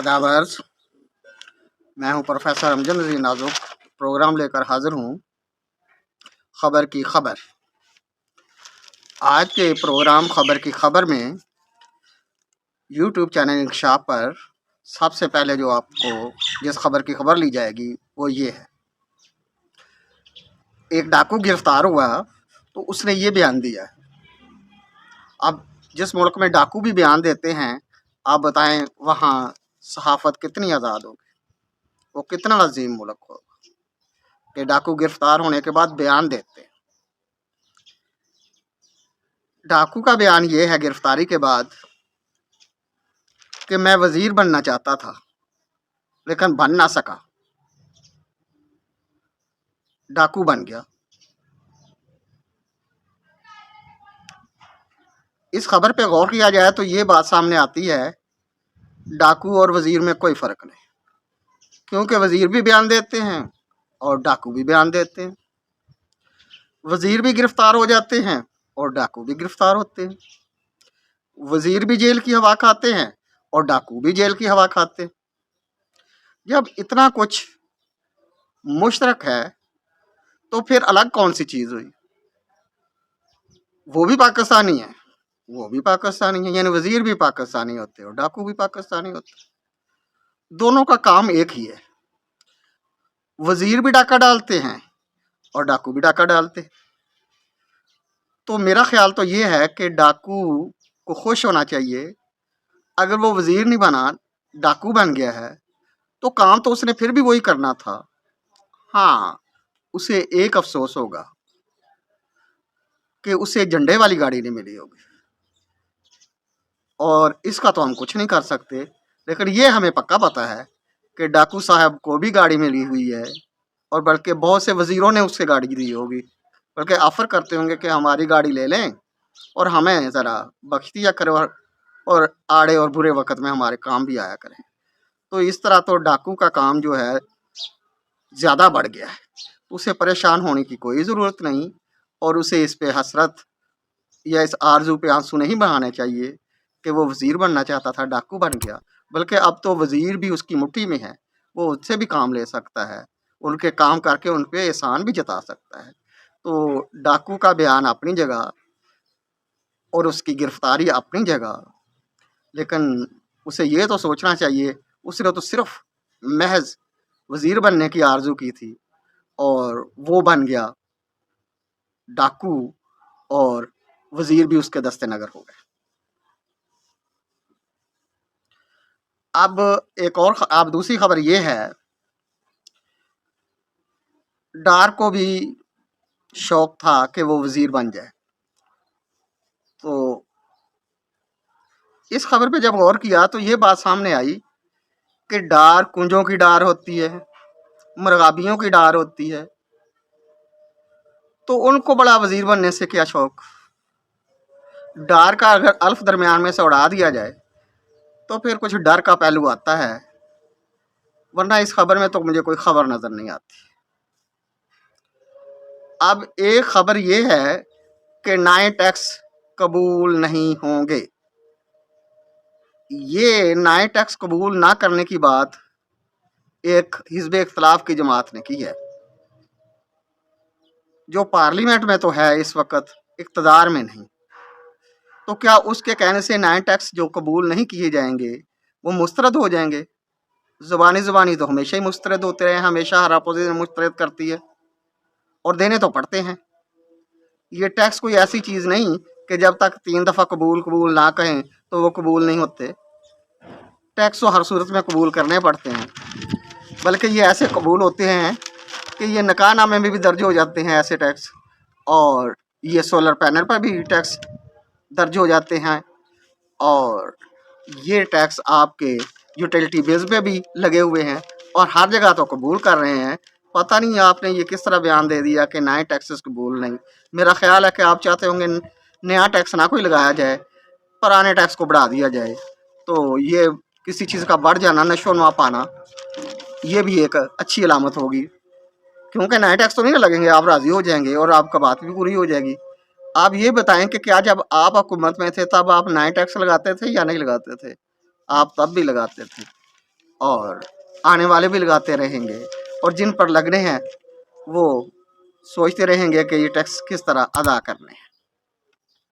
आदाब अर्ज़। मैं हूं प्रोफेसर अमजद नज़ीर नाजुक। प्रोग्राम लेकर हाजिर हूं खबर की खबर। आज के प्रोग्राम खबर की खबर में यूट्यूब चैनल इंकशाफ पर सबसे पहले जो आपको जिस खबर की खबर ली जाएगी वो ये है, एक डाकू गिरफ्तार हुआ तो उसने ये बयान दिया है। अब जिस मुल्क में डाकू भी बयान देते हैं, आप बताएं वहाँ सहाफ़त कितनी आज़ाद होगी, वो कितना अजीम मुल्क होगा कि डाकू गिरफ्तार होने के बाद बयान देते हैं। डाकू का बयान ये है गिरफ्तारी के बाद कि मैं वजीर बनना चाहता था लेकिन बन ना सका, डाकू बन गया। इस खबर पे गौर किया जाए तो ये बात सामने आती है, डाकू और वजीर में कोई फ़र्क नहीं, क्योंकि वजीर भी बयान देते हैं और डाकू भी बयान देते हैं। वजीर भी गिरफ्तार हो जाते हैं और डाकू भी गिरफ्तार होते हैं। वजीर भी जेल की हवा खाते हैं और डाकू भी जेल की हवा खाते हैं। जब इतना कुछ मुश्तरक है तो फिर अलग कौन सी चीज़ हुई? वो भी पाकिस्तानी है, वो भी पाकिस्तानी है, यानी वजीर भी पाकिस्तानी होते और डाकू भी पाकिस्तानी होते। दोनों का काम एक ही है। वजीर भी डाका डालते हैं और डाकू भी डाका डालते हैं। तो मेरा ख्याल तो ये है कि डाकू को खुश होना चाहिए। अगर वो वजीर नहीं बना, डाकू बन गया है, तो काम तो उसने फिर भी वही करना था। हाँ, उसे एक अफसोस होगा कि उसे झंडे वाली गाड़ी नहीं मिली होगी, और इसका तो हम कुछ नहीं कर सकते। लेकिन ये हमें पक्का पता है कि डाकू साहब को भी गाड़ी मिली हुई है, और बल्कि बहुत से वजीरों ने उससे गाड़ी दी होगी, बल्कि ऑफर करते होंगे कि हमारी गाड़ी ले लें और हमें ज़रा बख्श दिया करें, और आड़े और बुरे वक्त में हमारे काम भी आया करें। तो इस तरह तो डाकू का काम जो है ज़्यादा बढ़ गया है। उसे परेशान होने की कोई ज़रूरत नहीं, और उसे इस पे हसरत या इस आरजू पे आंसू नहीं बहाने चाहिए कि वो वज़ीर बनना चाहता था, डाकू बन गया। बल्कि अब तो वज़ीर भी उसकी मुट्ठी में है, वो उससे भी काम ले सकता है, उनके काम करके उन पे एहसान भी जता सकता है। तो डाकू का बयान अपनी जगह और उसकी गिरफ्तारी अपनी जगह, लेकिन उसे ये तो सोचना चाहिए, उसने तो सिर्फ महज वज़ीर बनने की आरजू की थी और वो बन गया डाकू, और वज़ीर भी उसके दस्ते नगर हो गए। अब दूसरी खबर ये है, डार को भी शौक था कि वो वज़ीर बन जाए। तो इस खबर पे जब गौर किया तो ये बात सामने आई कि डार कुंजों की डार होती है, मरगाबियों की डार होती है, तो उनको बड़ा वज़ीर बनने से क्या शौक? डार का अगर अल्फ दरमियान में से उड़ा दिया जाए तो फिर कुछ डर का पहलू आता है, वरना इस खबर में तो मुझे कोई खबर नज़र नहीं आती। अब एक खबर ये है कि नए टैक्स कबूल नहीं होंगे। ये नए टैक्स कबूल ना करने की बात एक हिज़्ब इख्तिलाफ की जमात ने की है, जो पार्लियामेंट में तो है इस वक्त, इक़्तिदार में नहीं। तो क्या उसके कहने से नए टैक्स जो कबूल नहीं किए जाएंगे वो मुस्तरद हो जाएंगे? ज़ुबानी तो हमेशा ही मुस्तरद होते रहे, हमेशा हर अपोजिशन मुस्तरद करती है, और देने तो पड़ते हैं। ये टैक्स कोई ऐसी चीज़ नहीं कि जब तक 3 दफ़ा कबूल ना कहें तो वो कबूल नहीं होते। टैक्स तो हर सूरत में कबूल करने पड़ते हैं, बल्कि ये ऐसे कबूल होते हैं कि ये निकाहनामे में भी दर्ज हो जाते हैं ऐसे टैक्स, और ये सोलर पैनल पर भी टैक्स दर्ज हो जाते हैं, और ये टैक्स आपके यूटिलिटी बिल्स पे भी लगे हुए हैं, और हर जगह तो कबूल कर रहे हैं। पता नहीं आपने ये किस तरह बयान दे दिया कि नए टैक्सेस कबूल नहीं। मेरा ख्याल है कि आप चाहते होंगे नया टैक्स ना कोई लगाया जाए, पुराने टैक्स को बढ़ा दिया जाए। तो ये किसी चीज़ का बढ़ जाना, नशो नुमा पाना, ये भी एक अच्छी अलामत होगी, क्योंकि नए टैक्स तो नहीं लगेंगे, आप राज़ी हो जाएंगे और आपका बात भी पूरी हो जाएगी। आप ये बताएं कि क्या जब आप हुकूमत में थे तब आप नए टैक्स लगाते थे या नहीं लगाते थे? आप तब भी लगाते थे। اور آنے والے بھی لگاتے رہیں گے، اور جن پر لگنے ہیں وہ سوچتے رہیں گے کہ یہ ٹیکس کس طرح ادا کرنے ہیں۔